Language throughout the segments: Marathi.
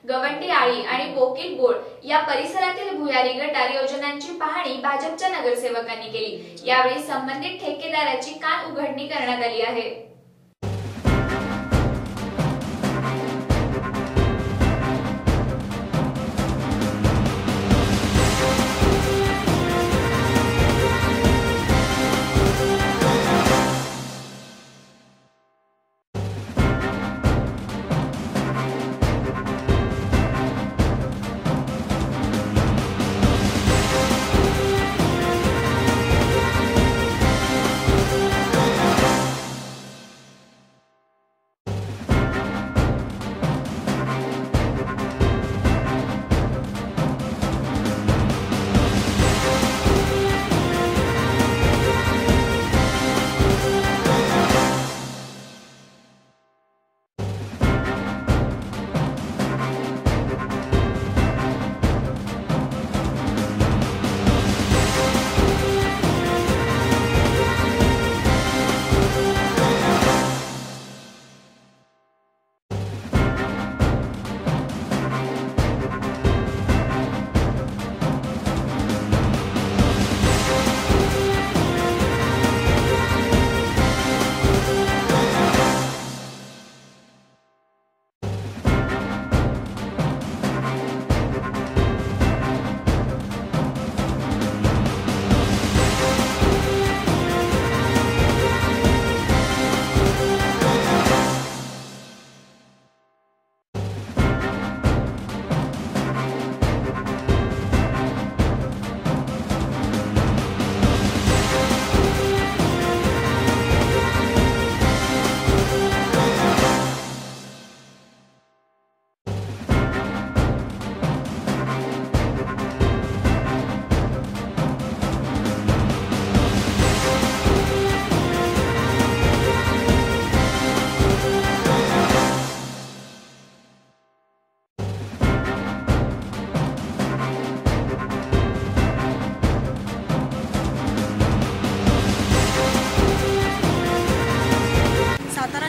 गवंडी आळी आणि बोकील बोळ या परिसरातील भुयारी गटार योजनांची पाहणी भाजपच्या नगरसेवकांनी केली। यावेळी संबंधित ठेकेदाराची कान उघडणी करण्यात आली आहे।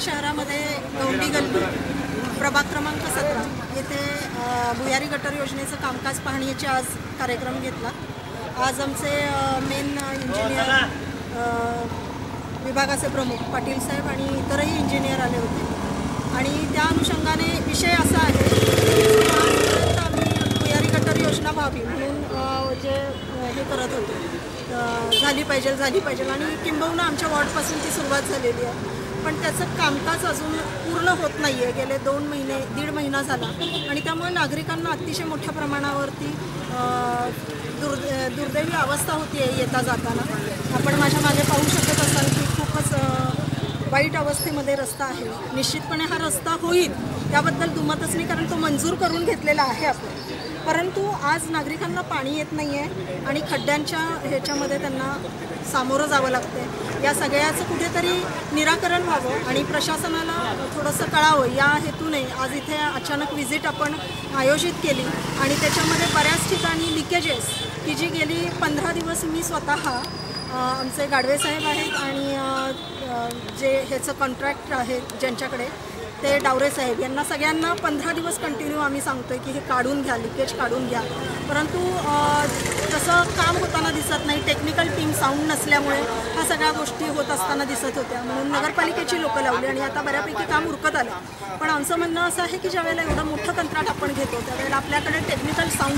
शहरामध्ये गवंडी गल्ली प्रभाग क्रमांक 17 येथे भुयारी गटर योजनेचं कामकाज पाहणीचे आज कार्यक्रम घेतला। आज आमचे मेन इंजिनियर विभागाचे प्रमुख पाटील साहेब आणि इतरही इंजिनियर आले होते आणि त्या अनुषंगाने विषय असा आहे की आजपर्यंत आम्ही भुयारी गटर योजना व्हावी म्हणून जे हे करत होतो झाली पाहिजे आणि किंबहुना आमच्या वॉर्डपासून ती सुरुवात झालेली आहे, पण त्याचं कामकाज अजून पूर्ण होत नाही आहे। गेले 2 महिने दीड महिना झाला आणि त्यामुळे नागरिकांना अतिशय मोठ्या प्रमाणावरती दुर्दैवी अवस्था होती आहे येता जाताना। आपण माझ्या मागे पाहू शकत असाल की खूपच वाईट अवस्थेमध्ये रस्ता आहे। निश्चितपणे हा रस्ता होईल त्याबद्दल दुमतच नाही, कारण तो मंजूर करून घेतलेला आहे आपण, परंतु आज नागरिकांना पाणी येत नाही आहे आणि खड्ड्यांच्या ह्याच्यामध्ये त्यांना सामोरं जावं लागतं। या सगळ्याचं कुठेतरी निराकरण व्हावं आणि प्रशासनाला थोडंसं कळावं या हेतूने आज इथे अचानक विजिट आपण आयोजित केली आणि त्याच्यामध्ये बऱ्याच ठिकाणी लिकेजेस की जी गेली 15 दिवस मी स्वतः आमचे गाडवे साहेब आहेत आणि जे ह्याचं कॉन्ट्रॅक्ट आहे ज्यांच्याकडे ते डावरे साहेब यांना सगळ्यांना 15 दिवस कंटिन्यू आम्ही सांगतोय की हे काढून घ्या, लिकेज काढून घ्या, परंतु तसं काम होताना दिसत नाही। टेक्निकल टीम साऊंड नसल्यामुळे ह्या सगळ्या गोष्टी होत असताना दिसत होत्या, म्हणून नगरपालिकेची लोकं लावली आणि आता बऱ्यापैकी काम उरकत आलं। पण आमचं म्हणणं असं आहे की ज्यावेळेला एवढं मोठं कंत्राट आपण घेतो त्यावेळेला आपल्याकडे टेक्निकल साऊंड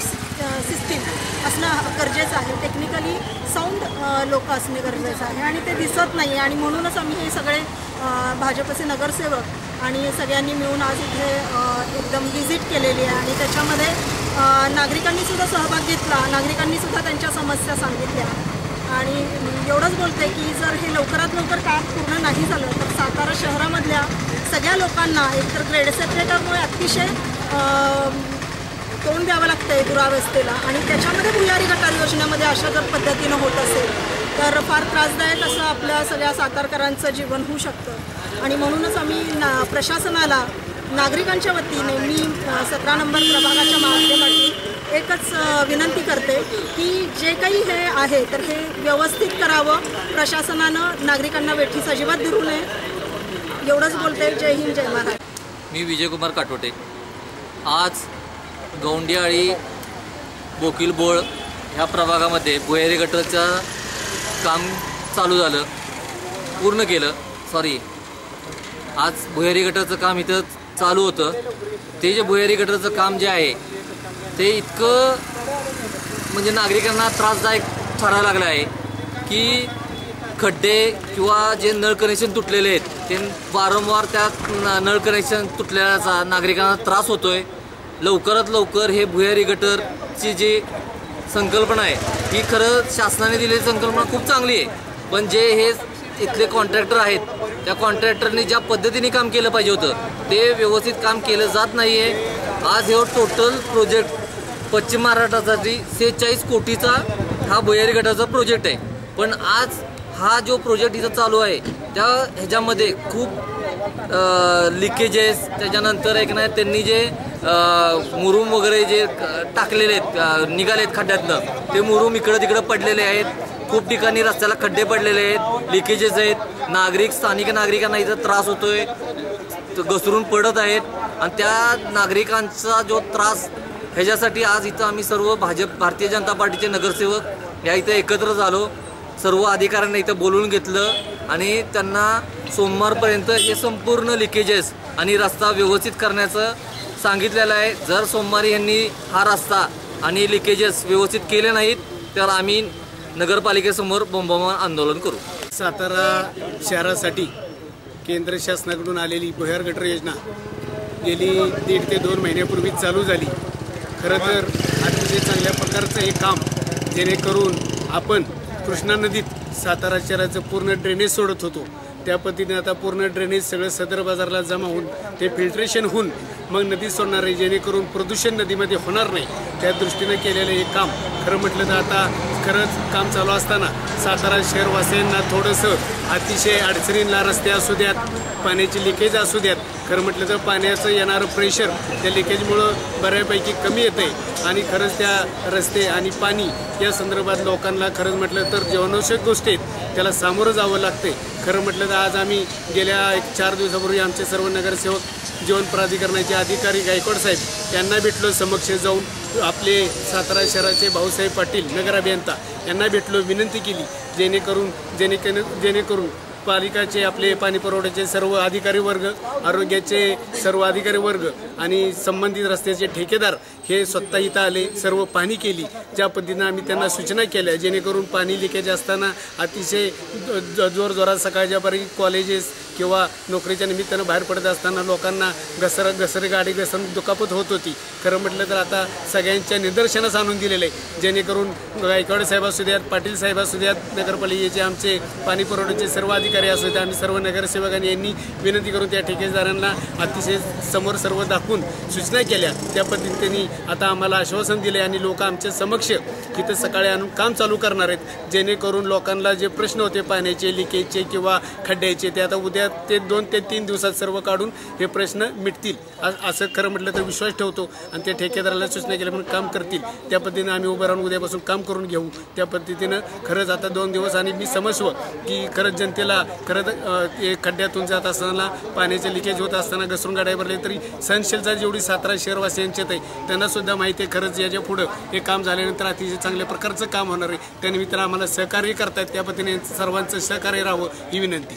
सिस्टीम असणं गरजेचं आहे, टेक्निकली साऊंड लोक असणे गरजेचं आहे आणि ते दिसत नाही आणि म्हणूनच आम्ही हे सगळे भाजपचे नगरसेवक आणि सगळ्यांनी मिळून आज इथे एकदम व्हिजिट केलेली आहे आणि त्याच्यामध्ये नागरिकांनीसुद्धा सहभाग घेतला, नागरिकांनीसुद्धा त्यांच्या समस्या सांगितल्या आणि एवढंच बोलते की जर हे लवकरात लवकर काम पूर्ण नाही झालं तर सातारा शहरामधल्या सगळ्या लोकांना एकतर ग्रेड सेपरेटरमुळे अतिशय तोंड द्यावं लागतं आहे दुरावस्थेला आणि त्याच्यामध्ये भुयारी गटार योजनेमध्ये अशा जर पद्धतीनं होत असेल तर फार त्रासदायक असं आपल्या सगळ्या सातारकरांचं जीवन होऊ शकतं आणि म्हणूनच आम्ही प्रशासनाला नागरिकांच्या वतीने मी 17 नंबर प्रभागाच्या माध्यमातून एकच विनंती करते की जे काही हे आहे तर हे व्यवस्थित करावं, प्रशासनानं नागरिकांना वेठीस अजिबात धरू नये, एवढंच बोलते। जय हिंद, जय महाराष्ट्र। मी विजयकुमार काटोटे। आज गौंडीआळी बोकिलबोळ ह्या प्रभागामध्ये भुयारी गटरचं काम चालू झालं, पूर्ण केलं. आज भुयारी गटरचं काम इथं चालू होतं. ते जे भुयारी गटरचं काम जे आहे ते इतकं म्हणजे नागरिकांना त्रासदायक ठरायला लागलं आहे की खड्डे किंवा जे नळ कनेक्शन तुटलेले आहेत ते वारंवार त्या नळ कनेक्शन तुटल्याचा नागरिकांना त्रास होतोय. लवकरात लवकर हे भुयारी गटरची जी संकल्पना आहे ही खरं शासनाने दिलेली संकल्पना खूप चांगली आहे, पण जे हे इथले कॉन्ट्रॅक्टर आहेत त्या कॉन्ट्रॅक्टरनी ज्या पद्धतीने काम केलं पाहिजे होतं ते व्यवस्थित काम केलं जात नाही आहे. आज हे टोटल प्रोजेक्ट पश्चिम महाराष्ट्रासाठी 46 कोटीचा हा भुयारी गटाचा प्रोजेक्ट आहे, पण आज हा जो प्रोजेक्ट इथं चालू आहे त्या ह्याच्यामध्ये खूप लिकेजेस, त्याच्यानंतर एक नाही त्यांनी जे मुरूम वगैरे जे टाकलेले आहेत निघालेत खड्ड्यातनं ते मुरूम इकडं तिकडं पडलेले आहेत. खूप ठिकाणी रस्त्याला खड्डे पडलेले आहेत, लिकेजेस आहेत. स्थानिक नागरिकांना इथं त्रास होतोय, घसरून पडत आहेत आणि त्या नागरिकांचा जो त्रास ह्याच्यासाठी आज इथं आम्ही सर्व भारतीय जनता पार्टीचे नगरसेवक या इथं एकत्र झालो. सर्व अधिकाऱ्यांना इथं बोलवून घेतलं आणि त्यांना सोमवारपर्यंत हे संपूर्ण लिकेजेस आणि रस्ता व्यवस्थित करण्याचं सांगितलेलं आहे. जर सोमवारी यांनी हा रस्ता आणि लिकेजेस व्यवस्थित केले नाहीत तर आम्ही नगरपालिकेसमोर बोंबाबोंब आंदोलन करू. सातारा शहरासाठी केंद्र शासनाकडून आलेली भुयार गटर योजना गेली 1.5 ते 2 महिन्यापूर्वी चालू झाली. खरं तर अतिशय चांगल्या प्रकारचं हे काम, जेणेकरून आपण कृष्णा नदीत सातारा शहराचं पूर्ण ड्रेनेज सोडत होतो त्या पद्धतीने आता पूर्ण ड्रेनेज सगळं सदर बाजारला जमा होऊन ते फिल्ट्रेशन होऊन मग नदीत सोडणार आहे, जेणेकरून प्रदूषण नदीमध्ये होणार नाही त्या दृष्टीनं केलेलं हे काम. खरं म्हटलं तर आता खरंच काम चालू असताना सातारा शहरवासियांना थोडंसं अतिशय अडचणींना रस्ते असू द्यात, पाण्याची लिकेज असू द्यात, खरं म्हटलं तर पाण्याचं येणारं प्रेशर त्या लिकेजमुळं बऱ्यापैकी कमी येतं आहे आणि खरंच त्या रस्ते आणि पाणी या संदर्भात लोकांना खरंच म्हटलं तर जीवनावश्यक गोष्टी आहेत त्याला सामोरं जावं लागते. खरं म्हटलं तर आज आम्ही गेल्या 4 दिवसापूर्वी आमचे सर्व नगरसेवक, जीवन प्राधिकरणाचे अधिकारी गायकवाड साहेब यांना भेटलो, समक्ष जाऊन आपले सातारा शहराचे भाऊसाहेब पाटील नगर अभियंता यांना भेटलो, विनंती केली जेणेकरून पालिकाचे आपले पाणी पुरवठ्याचे सर्व अधिकारी वर्ग, आरोग्याचे सर्व अधिकारी वर्ग आणि संबंधित रस्त्याचे ठेकेदार हे स्वतः इथं आले, सर्व पाहणी केली. ज्या पद्धतीनं आम्ही त्यांना सूचना केल्या जेणेकरून पाणी लिकेज असताना अतिशय जोरजोरात सकाळच्या पर्यंत कॉलेजेस किंवा नोकरीच्या निमित्तानं बाहेर पडत असताना लोकांना घसरे गाडी घसरून दुखापत होत होती. खरं म्हटलं तर आता सगळ्यांच्या निदर्शनास आणून दिलेलं आहे, जेणेकरून गायकवाड साहेब असू द्यात, पाटील साहेब असू द्यात, नगरपालिकेचे आमचे पाणी पुरवठ्याचे सर्व अधिकारी असू द्यात, आम्ही सर्व नगरसेवकांनी यांनी विनंती करून त्या ठेकेदारांना अतिशय समोर सर्व दाखवून सूचना केल्या. त्या पद्धतीने आता आम्हाला आश्वासन दिले आणि लोक आमच्या समक्ष इथं सकाळी आणून काम चालू करणार आहेत, जेणेकरून लोकांना जे प्रश्न होते पाण्याचे, लिकेजचे किंवा खड्ड्याचे ते आता उद्या ते 2 ते 3 दिवसात सर्व काढून हे प्रश्न मिटतील असं खरं म्हटलं तर विश्वास ठेवतो आणि ते ठेकेदाराला सूचना केल्या म्हणून काम करतील. त्या पद्धतीनं आम्ही उभं राहून उद्यापासून काम करून घेऊ. त्या पद्धतीनं खरंच आता 2 दिवस आणि मी समजव की खरंच जनतेला खरंच खड्ड्यातून जात असताना पाण्याचे लिकेज होत असताना घसरून गाड्या भरले तरी सहनशीलता जेवढी सातारा शहरवासियांच्यात आहे त्यांना सुद्धा माहिती आहे खरंच याच्या पुढं हे काम झाल्यानंतर अतिशय चांगल्या प्रकारचं काम होणार आहे. त्यानिमित्तानं आम्हाला सहकार्य करतायत, त्या पद्धतीने सर्वांचं सहकार्य राहावं ही विनंती.